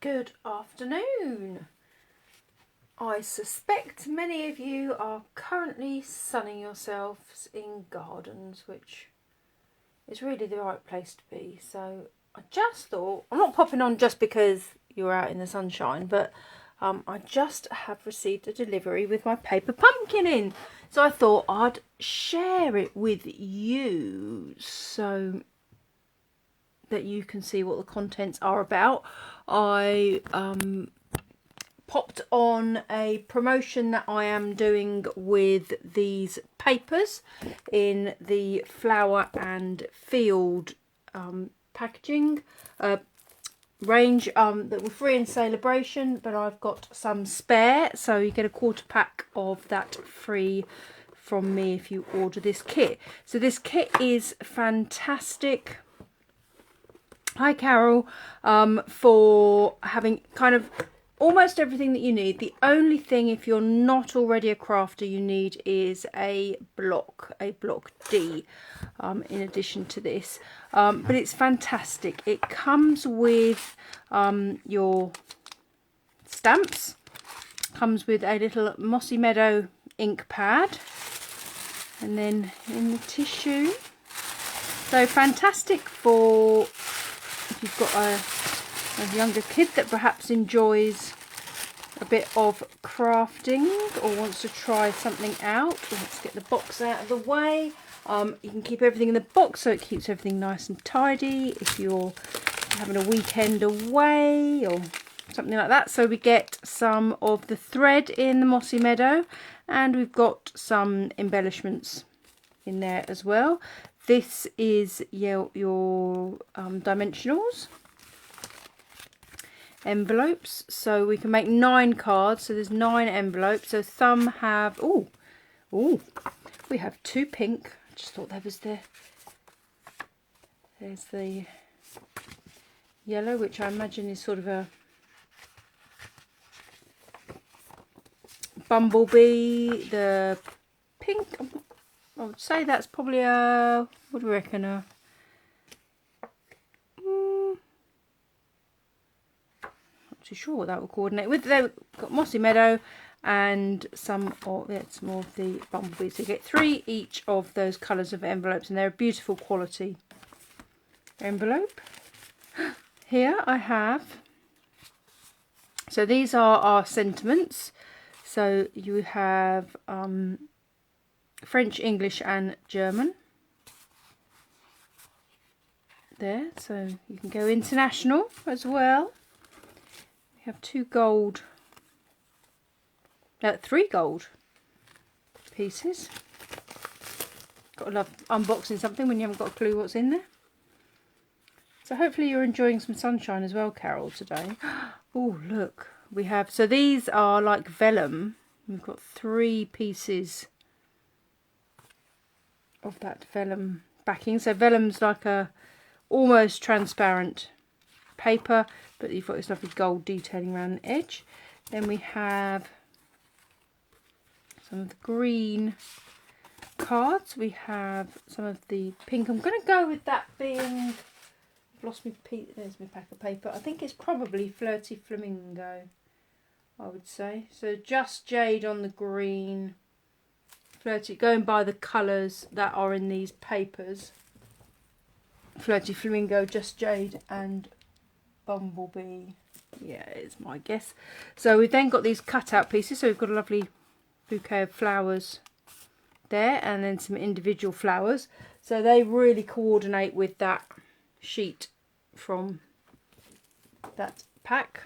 Good afternoon. I suspect many of you are currently sunning yourselves in gardens, which is really the right place to be. So I just thought, I'm not popping on just because you're out in the sunshine, but I just have received a delivery with my paper pumpkin in. So I thought I'd share it with you so that you can see what the contents are about. I popped on a promotion that I am doing with these papers in the Flower and Field packaging range that were free in Celebration, but I've got some spare, so you get a quarter pack of that free from me if you order this kit. So this kit is fantastic. Hi Carol, for having kind of almost everything that you need. The only thing, if you're not already a crafter, you need is a block D in addition to this. But it's fantastic. It comes with your stamps, comes with a little Mossy Meadow ink pad, and then in the tissue. So fantastic for if you've got a younger kid that perhaps enjoys a bit of crafting or wants to try something out. Let's get the box out of the way. You can keep everything in the box so it keeps everything nice and tidy if you're having a weekend away or something like that. So we get some of the thread in the Mossy Meadow, and we've got some embellishments in there as well. This is your dimensionals envelopes, so we can make 9 cards, so there's 9 envelopes. So some have we have 2 pink. I just thought that was there's the yellow, which I imagine is sort of a bumblebee. The pink, I would say that's probably a, what do you reckon, not too sure what that will coordinate with. They've got Mossy Meadow and some of it's more of the bumblebee. So you get 3 each of those colours of envelopes, and they're a beautiful quality envelope. Here I have, so these are our sentiments. So you have French, English and German there, so you can go international as well. We have 3 gold pieces. Gotta love unboxing something when you haven't got a clue what's in there. So hopefully you're enjoying some sunshine as well, Carol, today. Oh look, we have, so these are like vellum. We've got 3 pieces of that vellum backing. So vellum's like a almost transparent paper, but you've got this lovely gold detailing around the edge. Then we have some of the green cards. We have some of the pink. I'm going to go with that being, I've lost my piece. There's my pack of paper. I think it's probably Flirty Flamingo, I would say. So Just Jade on the green. Flirty, going by the colours that are in these papers, Flirty Flamingo, Just Jade and Bumblebee. Yeah, it's my guess. So we've then got these cut out pieces. So we've got a lovely bouquet of flowers there, and then some individual flowers. So they really coordinate with that sheet from that pack.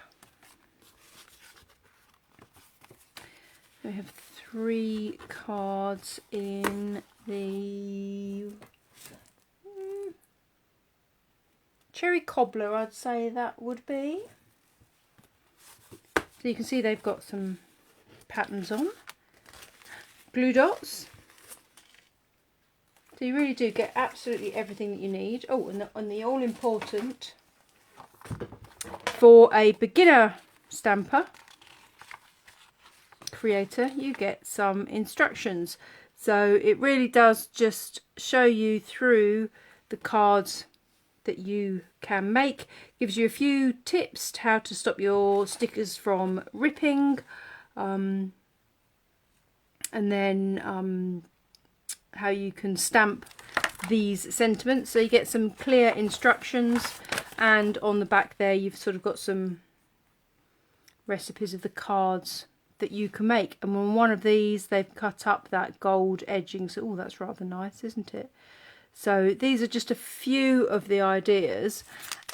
We have 3 cards in the cherry cobbler, I'd say that would be. So you can see they've got some patterns on. Glue dots. So you really do get absolutely everything that you need. Oh, and the all important, for a beginner stamper creator, you get some instructions. So it really does just show you through the cards that you can make. Gives you a few tips how to stop your stickers from ripping, and then how you can stamp these sentiments. So you get some clear instructions, and on the back there you've sort of got some recipes of the cards that you can make. And on one of these they've cut up that gold edging, so oh, that's rather nice, isn't it? So these are just a few of the ideas,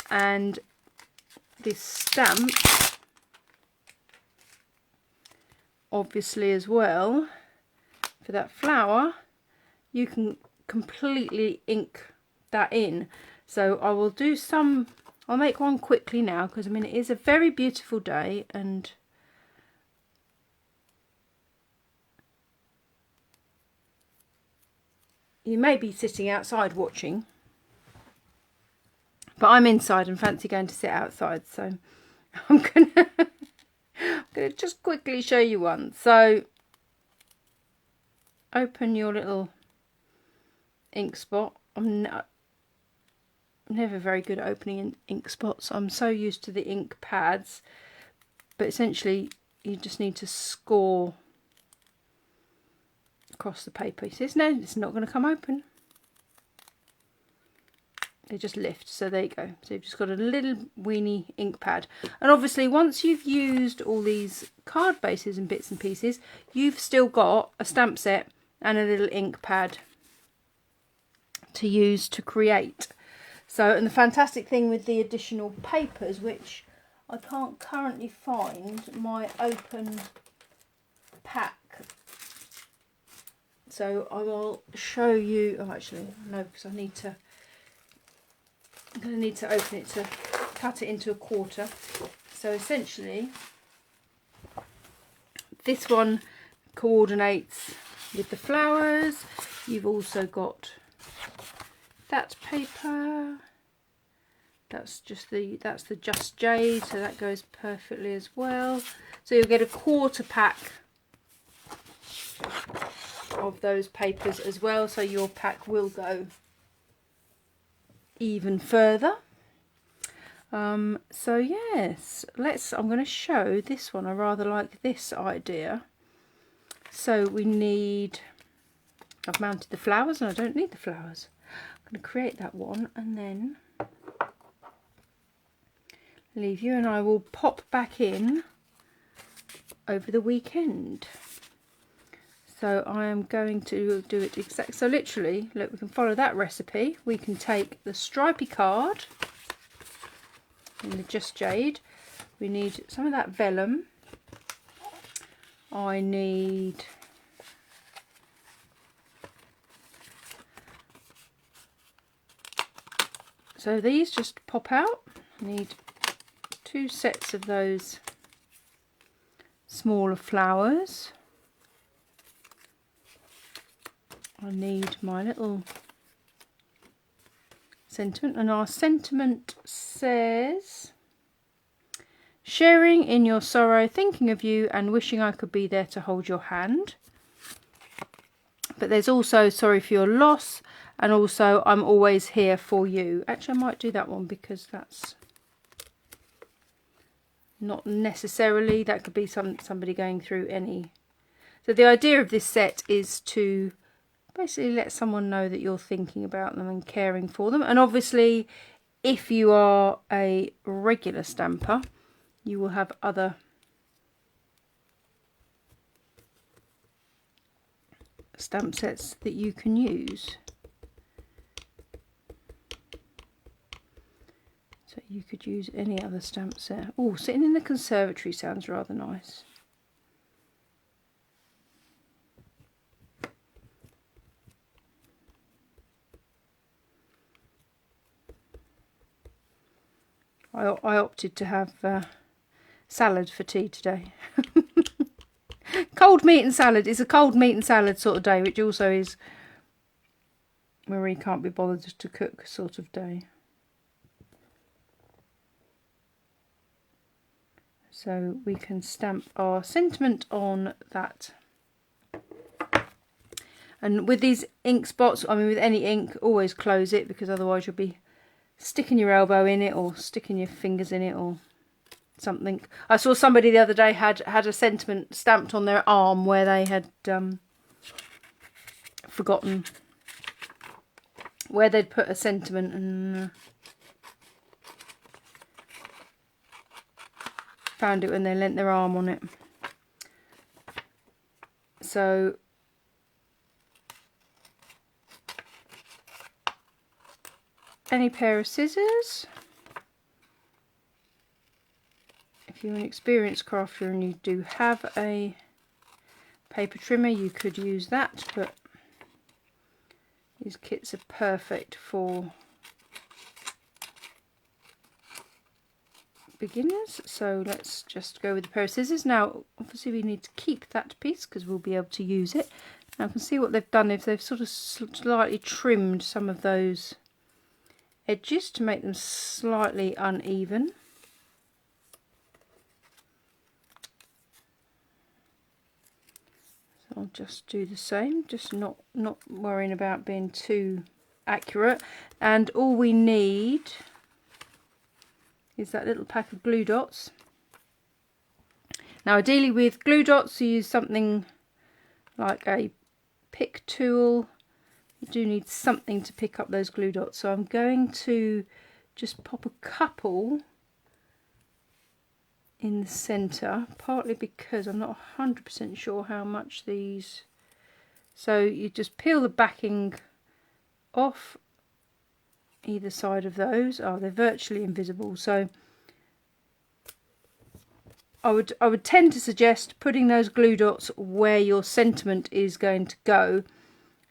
and this stamp obviously as well for that flower, you can completely ink that in. So I will do some, I'll make one quickly now, because I mean it is a very beautiful day, and you may be sitting outside watching, but I'm inside and fancy going to sit outside, so I'm gonna just quickly show you one. So open your little ink spot. I'm never very good at opening ink spots. I'm so used to the ink pads, but essentially you just need to score across the paper. You see, no, it's not going to come open. They just lift. So there you go. So you've just got a little weeny ink pad. And obviously once you've used all these card bases and bits and pieces, you've still got a stamp set and a little ink pad to use to create. So, and the fantastic thing with the additional papers, which I can't currently find my open pack, so I will show you. Oh, actually no, because I'm going to need to open it to cut it into a quarter. So essentially this one coordinates with the flowers. You've also got that paper, that's the Just Jade, so that goes perfectly as well. So you'll get a quarter pack of those papers as well, so your pack will go even further. So yes, I'm going to show this one. I rather like this idea. So we need, I've mounted the flowers and I don't need the flowers. I'm going to create that one and then leave you, and I will pop back in over the weekend. So I am going to do it exactly. So literally, look, we can follow that recipe. We can take the stripy card in the Just Jade. We need some of that vellum. I need so these just pop out. I need 2 sets of those smaller flowers. I need my little sentiment, and our sentiment says, sharing in your sorrow, thinking of you and wishing I could be there to hold your hand. But there's also sorry for your loss, and also I'm always here for you. Actually, I might do that one because that's not necessarily, that could be somebody going through any. So the idea of this set is to basically let someone know that you're thinking about them and caring for them. And obviously if you are a regular stamper, you will have other stamp sets that you can use. So you could use any other stamp set. Oh, sitting in the conservatory sounds rather nice. I opted to have salad for tea today. Cold meat and salad. It's a cold meat and salad sort of day, which also is Marie can't be bothered to cook sort of day. So we can stamp our sentiment on that. And with these ink spots, I mean with any ink, always close it, because otherwise you'll be sticking your elbow in it or sticking your fingers in it or something. I saw somebody the other day had a sentiment stamped on their arm where they had forgotten where they'd put a sentiment and found it when they leant their arm on it. So any pair of scissors. If you're an experienced crafter and you do have a paper trimmer, you could use that, but these kits are perfect for beginners. So let's just go with a pair of scissors. Now obviously we need to keep that piece because we'll be able to use it. Now I can see what they've done, if they've sort of slightly trimmed some of those edges to make them slightly uneven. So I'll just do the same, just not worrying about being too accurate. And all we need is that little pack of glue dots. Now ideally with glue dots you use something like a pick tool. You do need something to pick up those glue dots, so I'm going to just pop a couple in the centre, partly because I'm not 100% sure how much these. So you just peel the backing off either side of those. Oh, they're virtually invisible, so I would tend to suggest putting those glue dots where your sentiment is going to go,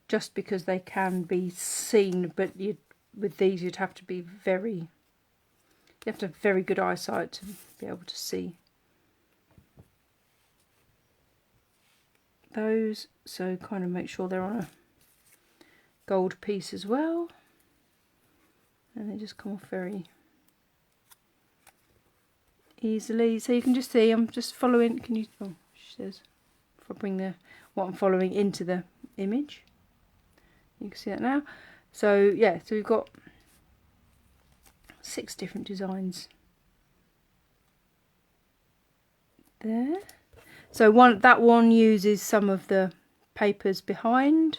just because they can be seen. But with these you'd have to be you have to have very good eyesight to be able to see those. So kind of make sure they're on a gold piece as well, and they just come off very easily. So you can just see I'm just following. Can you? Oh, she says if I bring what I'm following into the image, you can see that now. So yeah, so we've got 6 different designs there. So that one uses some of the papers behind.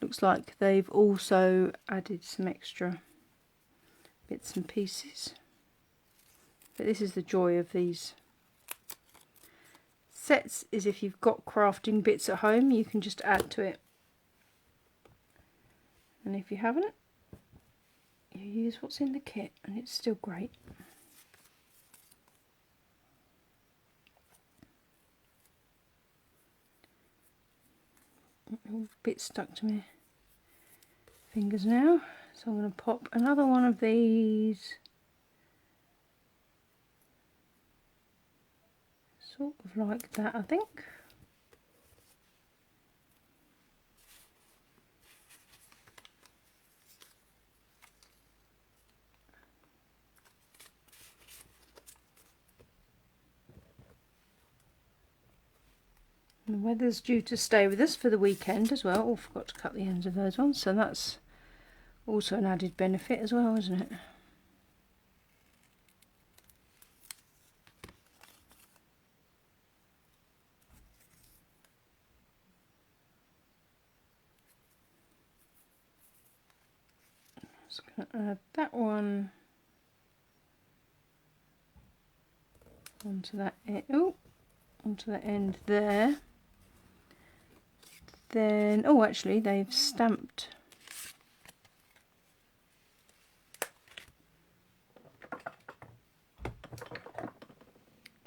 Looks like they've also added some extra bits and pieces. But this is the joy of these sets, is if you've got crafting bits at home you can just add to it, and if you haven't, you use what's in the kit and it's still great. A bit stuck to my fingers now, so I'm going to pop another one of these sort of like that, I think. And the weather's due to stay with us for the weekend as well. Oh, forgot to cut the ends of those ones, so that's also an added benefit as well, isn't it? Just going to add that one onto that onto the end there. Then, oh, actually they've stamped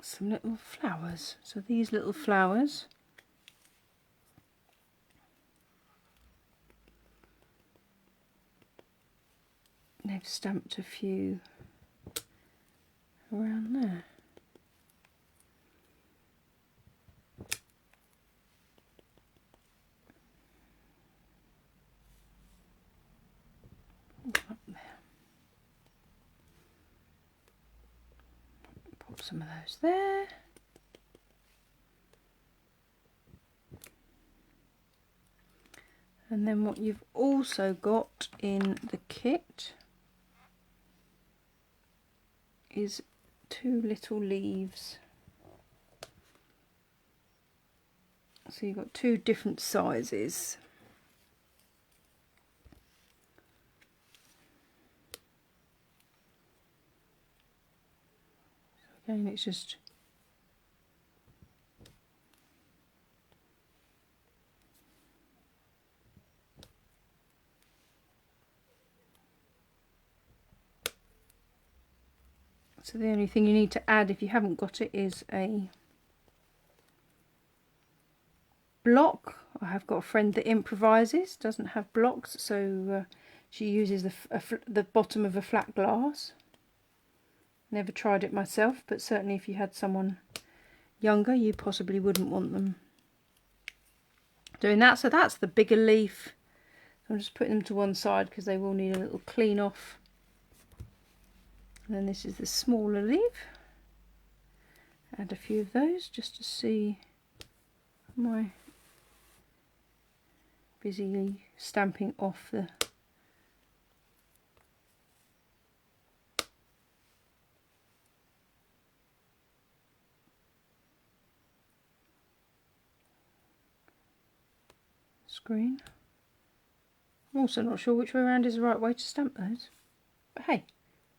some little flowers. So these little flowers, they've stamped a few around there. Up there. Pop some of those there. And then what you've also got in the kit is 2 little leaves. So you've got 2 different sizes. Again, it's just so the only thing you need to add if you haven't got it is a block. I have got a friend that improvises, doesn't have blocks, so she uses the bottom of a flat glass. Never tried it myself, but certainly if you had someone younger, you possibly wouldn't want them doing that. So that's the bigger leaf. I'm just putting them to one side because they will need a little clean off. And then this is the smaller leaf. Add a few of those just to see my busily stamping off the screen. I'm also not sure which way around is the right way to stamp those. But hey,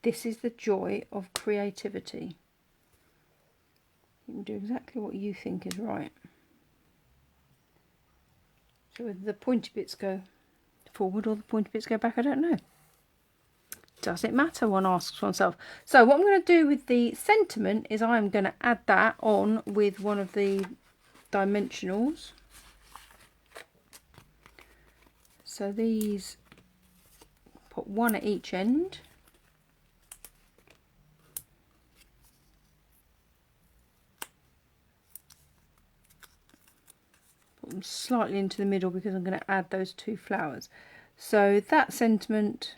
this is the joy of creativity. You can do exactly what you think is right. So whether the pointy bits go forward or the pointy bits go back, I don't know. Does it matter, one asks oneself. So what I'm going to do with the sentiment is I'm going to add that on with one of the dimensionals. So these, put one at each end. Put them slightly into the middle because I'm going to add those 2 flowers. So that sentiment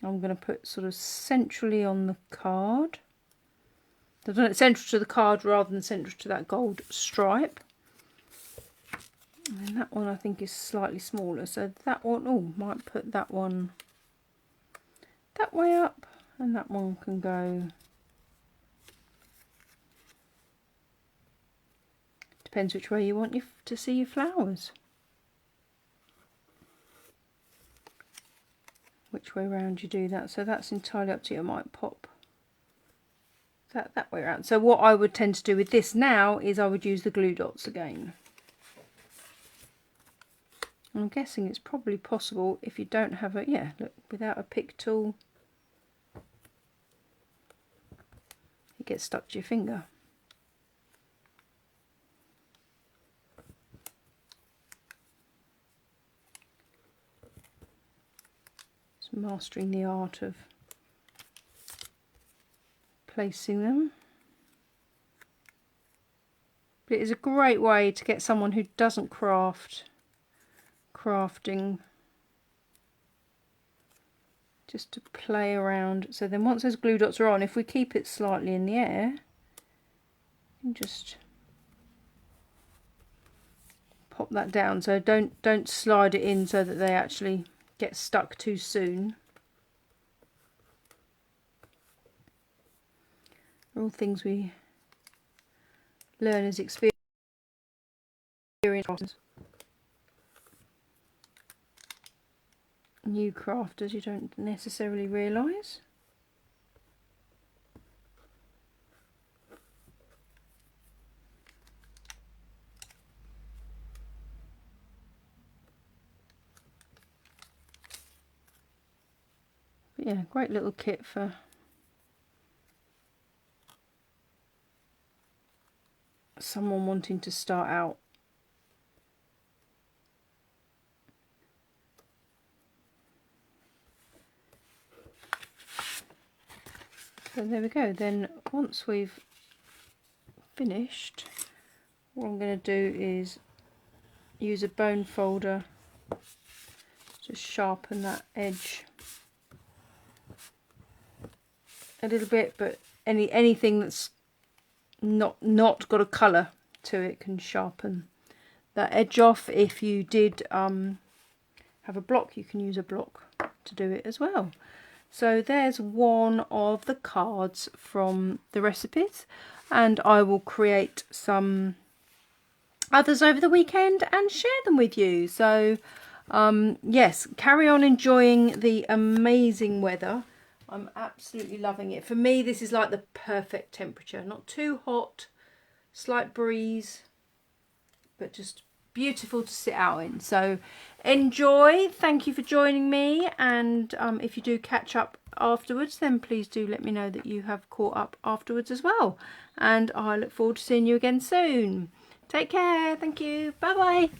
I'm going to put sort of centrally on the card. I've done it central to the card rather than central to that gold stripe. And then that one I think is slightly smaller, so that one, oh, might put that one that way up, and that one can go, depends which way you want to see your flowers. Which way round you do that, so that's entirely up to you. I might pop that way around. So what I would tend to do with this now is I would use the glue dots again. I'm guessing it's probably possible if you don't have a, yeah, look, without a pick tool, it gets stuck to your finger. It's mastering the art of placing them. But it is a great way to get someone who doesn't crafting just to play around. So then once those glue dots are on, if we keep it slightly in the air, you can just pop that down. So don't slide it in so that they actually get stuck too soon. They're all things we learn as experience. New crafters you don't necessarily realise. But yeah, great little kit for someone wanting to start out. So there we go. Then once we've finished, what I'm going to do is use a bone folder to sharpen that edge a little bit, but anything that's not got a colour to it can sharpen that edge off. If you did have a block, you can use a block to do it as well. So there's one of the cards from the recipes, and I will create some others over the weekend and share them with you. So yes, carry on enjoying the amazing weather. I'm absolutely loving it. For me, this is like the perfect temperature. Not too hot, slight breeze, but just beautiful to sit out in. So enjoy. Thank you for joining me. And if you do catch up afterwards, then please do let me know that you have caught up afterwards as well. And I look forward to seeing you again soon. Take care. Thank you. Bye bye.